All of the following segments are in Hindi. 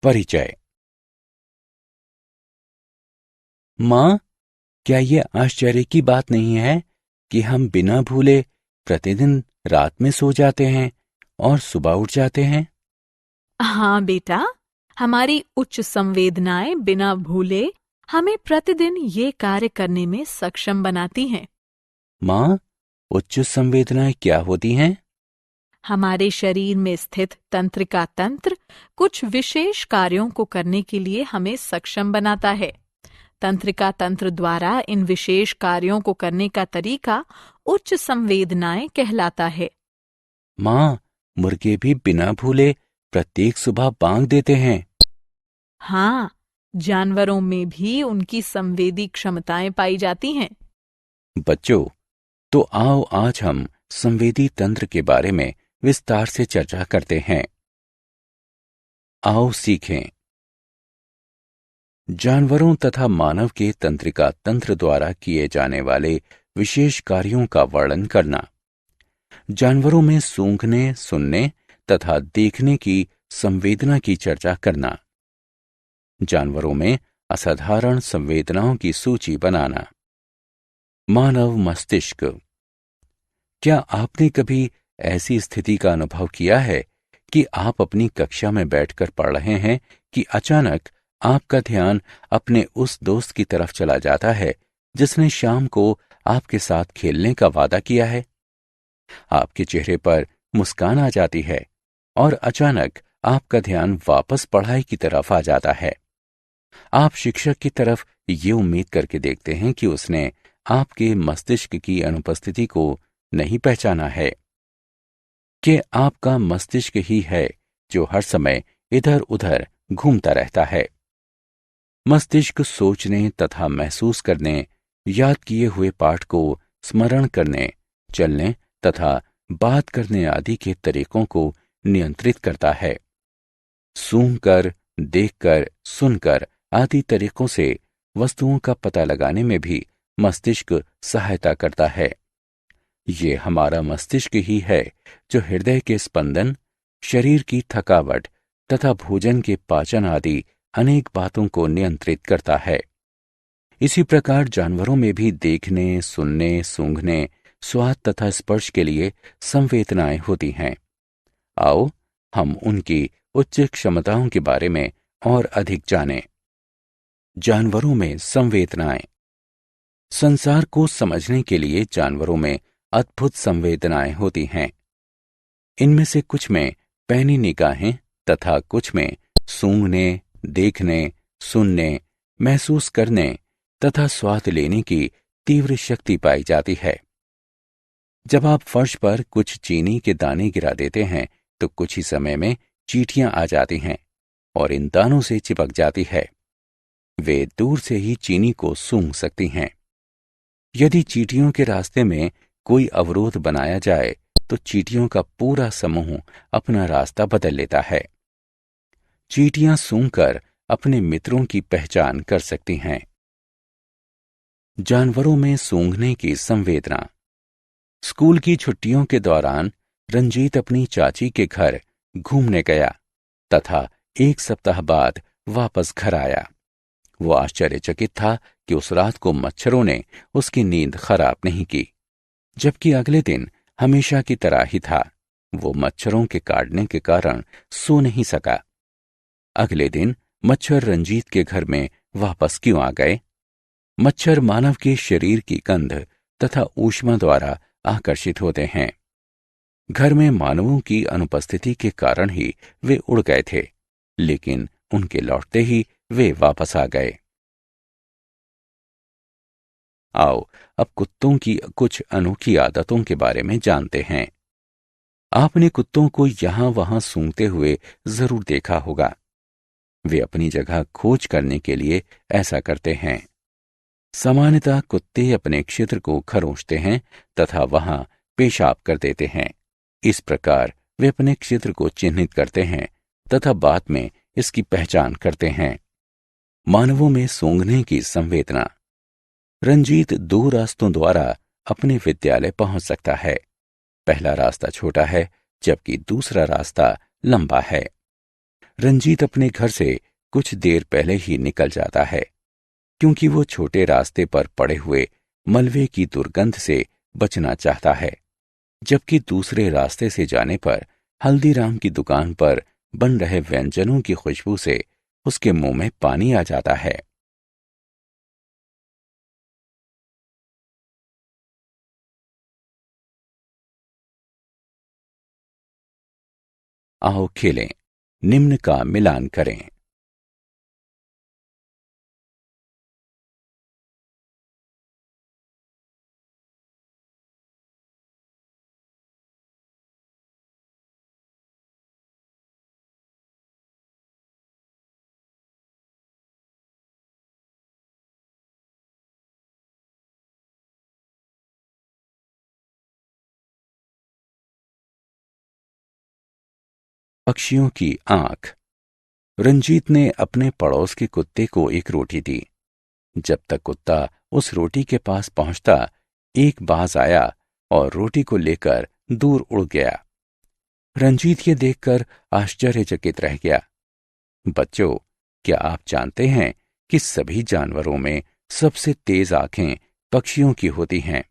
परिचय। माँ, क्या ये आश्चर्य की बात नहीं है कि हम बिना भूले प्रतिदिन रात में सो जाते हैं और सुबह उठ जाते हैं? हाँ बेटा, हमारी उच्च संवेदनाएं बिना भूले हमें प्रतिदिन ये कार्य करने में सक्षम बनाती हैं। माँ, उच्च संवेदनाएं क्या होती हैं? हमारे शरीर में स्थित तंत्रिका तंत्र कुछ विशेष कार्यों को करने के लिए हमें सक्षम बनाता है। तंत्रिका तंत्र द्वारा इन विशेष कार्यों को करने का तरीका उच्च संवेदनाएं कहलाता है। माँ, मुर्गे भी बिना भूले प्रत्येक सुबह बांग देते हैं। हाँ, जानवरों में भी उनकी संवेदी क्षमताएं पाई जाती हैं। बच्चों, तो आओ आज हम संवेदी तंत्र के बारे में विस्तार से चर्चा करते हैं। आओ सीखें। जानवरों तथा मानव के तंत्रिका तंत्र द्वारा किए जाने वाले विशेष कार्यों का वर्णन करना। जानवरों में सूंघने, सुनने तथा देखने की संवेदना की चर्चा करना। जानवरों में असाधारण संवेदनाओं की सूची बनाना। मानव मस्तिष्क। क्या आपने कभी ऐसी स्थिति का अनुभव किया है कि आप अपनी कक्षा में बैठकर पढ़ रहे हैं कि अचानक आपका ध्यान अपने उस दोस्त की तरफ चला जाता है जिसने शाम को आपके साथ खेलने का वादा किया है? आपके चेहरे पर मुस्कान आ जाती है और अचानक आपका ध्यान वापस पढ़ाई की तरफ आ जाता है। आप शिक्षक की तरफ ये उम्मीद करके देखते हैं कि उसने आपके मस्तिष्क की अनुपस्थिति को नहीं पहचाना है कि आपका मस्तिष्क ही है जो हर समय इधर उधर घूमता रहता है। मस्तिष्क सोचने तथा महसूस करने, याद किए हुए पाठ को स्मरण करने, चलने तथा बात करने आदि के तरीकों को नियंत्रित करता है। सूंघकर, देखकर, सुनकर आदि तरीकों से वस्तुओं का पता लगाने में भी मस्तिष्क सहायता करता है। ये हमारा मस्तिष्क ही है जो हृदय के स्पंदन, शरीर की थकावट तथा भोजन के पाचन आदि अनेक बातों को नियंत्रित करता है। इसी प्रकार जानवरों में भी देखने, सुनने, सूंघने, स्वाद तथा स्पर्श के लिए संवेदनाएं होती हैं। आओ हम उनकी उच्च क्षमताओं के बारे में और अधिक जानें। जानवरों में संवेदनाएं। संसार को समझने के लिए जानवरों में अद्भुत संवेदनाएं होती हैं। इनमें से कुछ में पैनी निगाहें तथा कुछ में सूंघने, देखने, सुनने, महसूस करने तथा स्वाद लेने की तीव्र शक्ति पाई जाती है। जब आप फर्श पर कुछ चीनी के दाने गिरा देते हैं तो कुछ ही समय में चींटियां आ जाती हैं और इन दानों से चिपक जाती है। वे दूर से ही चीनी को सूंघ सकती हैं। यदि चींटियों के रास्ते में कोई अवरोध बनाया जाए तो चींटियों का पूरा समूह अपना रास्ता बदल लेता है। चींटियां सूंघकर अपने मित्रों की पहचान कर सकती हैं। जानवरों में सूंघने की संवेदना। स्कूल की छुट्टियों के दौरान रंजीत अपनी चाची के घर घूमने गया तथा 1 सप्ताह बाद वापस घर आया। वो आश्चर्यचकित था कि उस रात को मच्छरों ने उसकी नींद खराब नहीं की, जबकि अगले दिन हमेशा की तरह ही था। वो मच्छरों के काटने के कारण सो नहीं सका। अगले दिन मच्छर रंजीत के घर में वापस क्यों आ गए? मच्छर मानव के शरीर की गंध तथा ऊष्मा द्वारा आकर्षित होते हैं। घर में मानवों की अनुपस्थिति के कारण ही वे उड़ गए थे, लेकिन उनके लौटते ही वे वापस आ गए। आओ अब कुत्तों की कुछ अनोखी आदतों के बारे में जानते हैं। आपने कुत्तों को यहां वहां सूंघते हुए जरूर देखा होगा। वे अपनी जगह खोज करने के लिए ऐसा करते हैं। सामान्यतः कुत्ते अपने क्षेत्र को खरोंचते हैं तथा वहां पेशाब कर देते हैं। इस प्रकार वे अपने क्षेत्र को चिन्हित करते हैं तथा बाद में इसकी पहचान करते हैं। मानवों में सूंघने की संवेदना। रंजीत 2 रास्तों द्वारा अपने विद्यालय पहुंच सकता है। पहला रास्ता छोटा है जबकि दूसरा रास्ता लंबा है। रंजीत अपने घर से कुछ देर पहले ही निकल जाता है, क्योंकि वो छोटे रास्ते पर पड़े हुए मलबे की दुर्गंध से बचना चाहता है, जबकि दूसरे रास्ते से जाने पर हल्दीराम की दुकान पर बन रहे व्यंजनों की खुशबू से उसके मुंह में पानी आ जाता है। आओ खेलें, निम्न का मिलान करें। पक्षियों की आंख। रंजीत ने अपने पड़ोस के कुत्ते को एक रोटी दी। जब तक कुत्ता उस रोटी के पास पहुंचता, एक बाज आया और रोटी को लेकर दूर उड़ गया। रंजीत ये देखकर आश्चर्यचकित रह गया। बच्चों, क्या आप जानते हैं कि सभी जानवरों में सबसे तेज आंखें पक्षियों की होती हैं?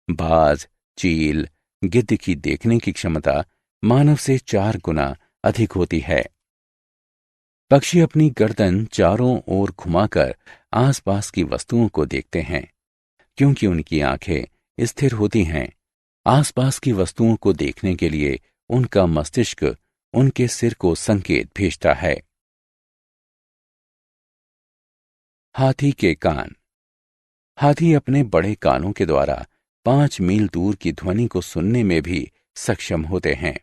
बाज, चील, गिद्ध की देखने की क्षमता मानव से 4 गुना अधिक होती है। पक्षी अपनी गर्दन चारों ओर घुमाकर आसपास की वस्तुओं को देखते हैं। क्योंकि उनकी आंखें स्थिर होती हैं, आसपास की वस्तुओं को देखने के लिए उनका मस्तिष्क उनके सिर को संकेत भेजता है। हाथी के कान। हाथी अपने बड़े कानों के द्वारा 5 मील दूर की ध्वनि को सुनने में भी सक्षम होते हैं।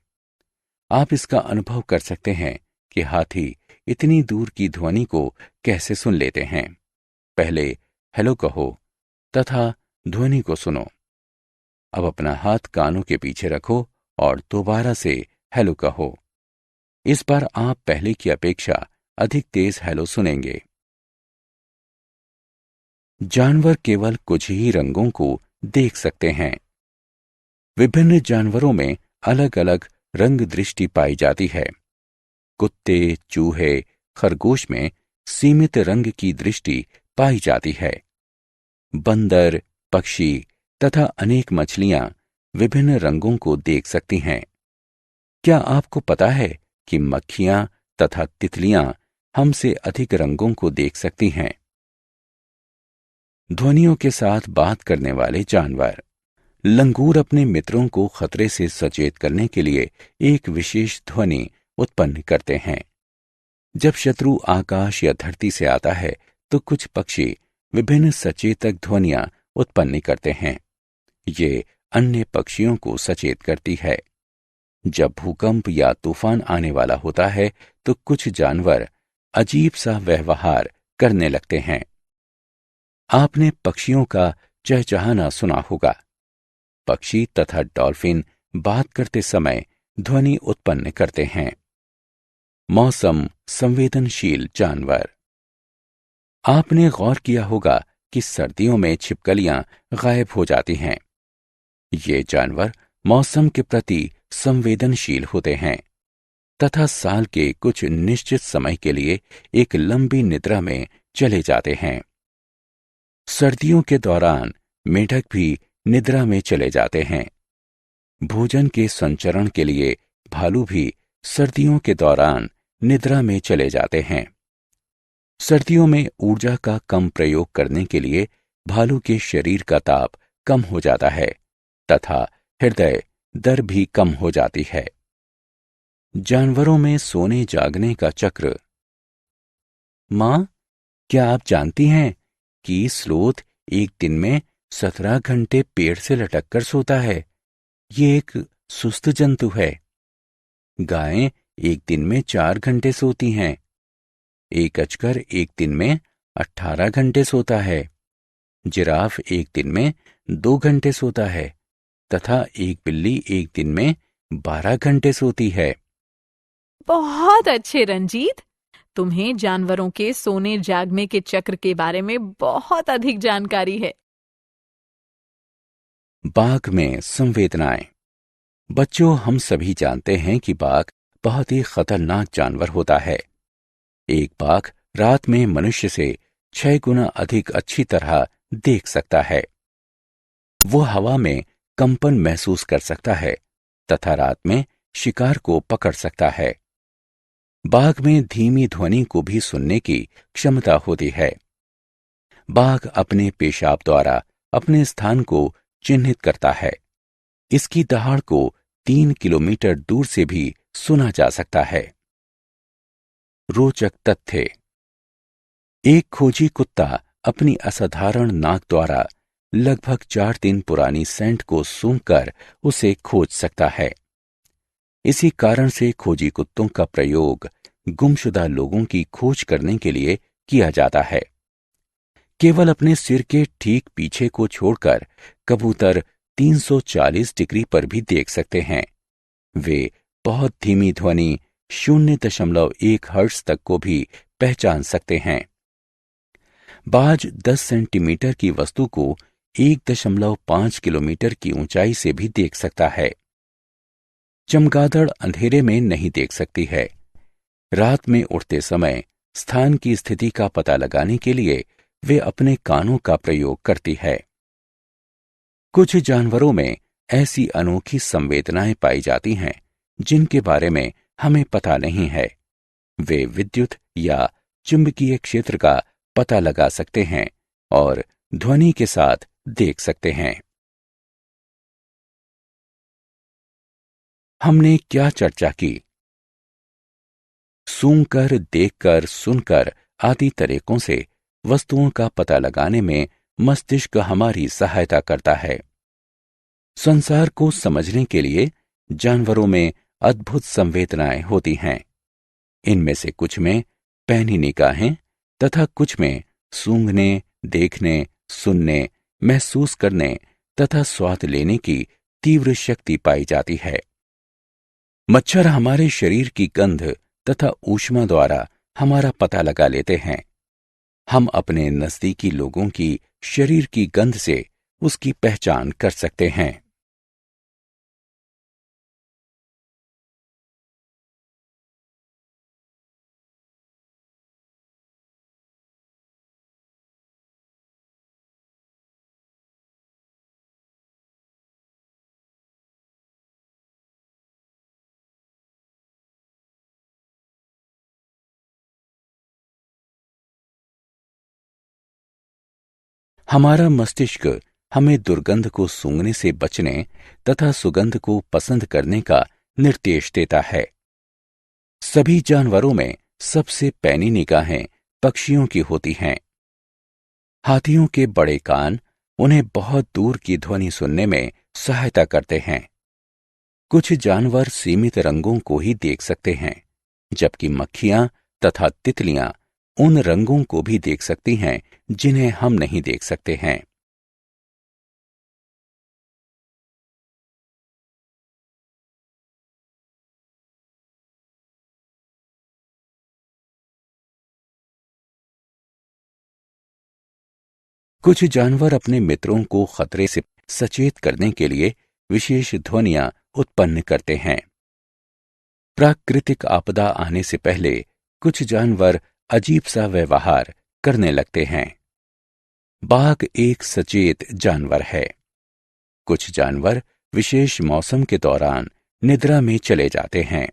आप इसका अनुभव कर सकते हैं कि हाथी इतनी दूर की ध्वनि को कैसे सुन लेते हैं। पहले हेलो कहो तथा ध्वनि को सुनो। अब अपना हाथ कानों के पीछे रखो और दोबारा से हेलो कहो। इस बार आप पहले की अपेक्षा अधिक तेज हेलो सुनेंगे। जानवर केवल कुछ ही रंगों को देख सकते हैं। विभिन्न जानवरों में अलग अलग रंग दृष्टि पाई जाती है। कुत्ते, चूहे, खरगोश में सीमित रंग की दृष्टि पाई जाती है। बंदर, पक्षी तथा अनेक मछलियां विभिन्न रंगों को देख सकती हैं। क्या आपको पता है कि मक्खियां तथा तितलियां हमसे अधिक रंगों को देख सकती हैं? ध्वनियों के साथ बात करने वाले जानवर। लंगूर अपने मित्रों को खतरे से सचेत करने के लिए एक विशेष ध्वनि उत्पन्न करते हैं। जब शत्रु आकाश या धरती से आता है तो कुछ पक्षी विभिन्न सचेतक ध्वनियां उत्पन्न करते हैं। ये अन्य पक्षियों को सचेत करती है। जब भूकंप या तूफान आने वाला होता है तो कुछ जानवर अजीब सा व्यवहार करने लगते हैं। आपने पक्षियों का चहचहाना सुना होगा। पक्षी तथा डॉल्फिन बात करते समय ध्वनि उत्पन्न करते हैं। मौसम संवेदनशील जानवर। आपने गौर किया होगा कि सर्दियों में छिपकलियां गायब हो जाती हैं। ये जानवर मौसम के प्रति संवेदनशील होते हैं तथा साल के कुछ निश्चित समय के लिए एक लंबी निद्रा में चले जाते हैं। सर्दियों के दौरान मेढक भी निद्रा में चले जाते हैं। भोजन के संचरण के लिए भालू भी सर्दियों के दौरान निद्रा में चले जाते हैं। सर्दियों में ऊर्जा का कम प्रयोग करने के लिए भालू के शरीर का ताप कम हो जाता है तथा हृदय दर भी कम हो जाती है। जानवरों में सोने जागने का चक्र। मां, क्या आप जानती हैं कि स्लोथ एक दिन में 17 घंटे पेड़ से लटककर सोता है? ये एक सुस्त जंतु है। गायें एक दिन में 4 घंटे सोती हैं। एक अजगर एक दिन में 18 घंटे सोता है। जिराफ एक दिन में 2 घंटे सोता है तथा एक बिल्ली एक दिन में 12 घंटे सोती है। बहुत अच्छे रंजीत, तुम्हें जानवरों के सोने जागने के चक्र के बारे में बहुत अधिक जानकारी है। बाघ में संवेदनाएं। बच्चों, हम सभी जानते हैं कि बाघ बहुत ही खतरनाक जानवर होता है। एक बाघ रात में मनुष्य से 6 गुना अधिक अच्छी तरह देख सकता है। वो हवा में कंपन महसूस कर सकता है तथा रात में शिकार को पकड़ सकता है। बाघ में धीमी ध्वनि को भी सुनने की क्षमता होती है। बाघ अपने पेशाब द्वारा अपने स्थान को चिन्हित करता है। इसकी दहाड़ को 3 किलोमीटर दूर से भी सुना जा सकता है। रोचक तथ्य। एक खोजी कुत्ता अपनी असाधारण नाक द्वारा लगभग 4 दिन पुरानी सेंट को सूंघकर उसे खोज सकता है। इसी कारण से खोजी कुत्तों का प्रयोग गुमशुदा लोगों की खोज करने के लिए किया जाता है। केवल अपने सिर के ठीक पीछे को छोड़कर कबूतर 340 डिग्री पर भी देख सकते हैं। वे बहुत धीमी ध्वनि 0.1 हर्ट्ज तक को भी पहचान सकते हैं। बाज 10 सेंटीमीटर की वस्तु को 1.5 किलोमीटर की ऊंचाई से भी देख सकता है। चमगादड़ अंधेरे में नहीं देख सकती है। रात में उड़ते समय स्थान की स्थिति का पता लगाने के लिए वे अपने कानों का प्रयोग करती है। कुछ जानवरों में ऐसी अनोखी संवेदनाएं पाई जाती हैं जिनके बारे में हमें पता नहीं है। वे विद्युत या चुंबकीय क्षेत्र का पता लगा सकते हैं और ध्वनि के साथ देख सकते हैं। हमने क्या चर्चा की? सूंघकर, देखकर, सुनकर आदि तरीकों से वस्तुओं का पता लगाने में मस्तिष्क हमारी सहायता करता है। संसार को समझने के लिए जानवरों में अद्भुत संवेदनाएं होती हैं। इनमें से कुछ में पैनी निगाहें तथा कुछ में सूंघने, देखने, सुनने, महसूस करने तथा स्वाद लेने की तीव्र शक्ति पाई जाती है। मच्छर हमारे शरीर की गंध तथा ऊष्मा द्वारा हमारा पता लगा लेते हैं। हम अपने नजदीकी लोगों की शरीर की गंध से उसकी पहचान कर सकते हैं। हमारा मस्तिष्क हमें दुर्गंध को सूंघने से बचने तथा सुगंध को पसंद करने का निर्देश देता है। सभी जानवरों में सबसे पैनी निगाहें पक्षियों की होती हैं। हाथियों के बड़े कान उन्हें बहुत दूर की ध्वनि सुनने में सहायता करते हैं। कुछ जानवर सीमित रंगों को ही देख सकते हैं, जबकि मक्खियां तथा तितलियां उन रंगों को भी देख सकती हैं जिन्हें हम नहीं देख सकते हैं। कुछ जानवर अपने मित्रों को खतरे से सचेत करने के लिए विशेष ध्वनियां उत्पन्न करते हैं। प्राकृतिक आपदा आने से पहले कुछ जानवर अजीब सा व्यवहार करने लगते हैं। बाघ एक सचेत जानवर है। कुछ जानवर विशेष मौसम के दौरान निद्रा में चले जाते हैं।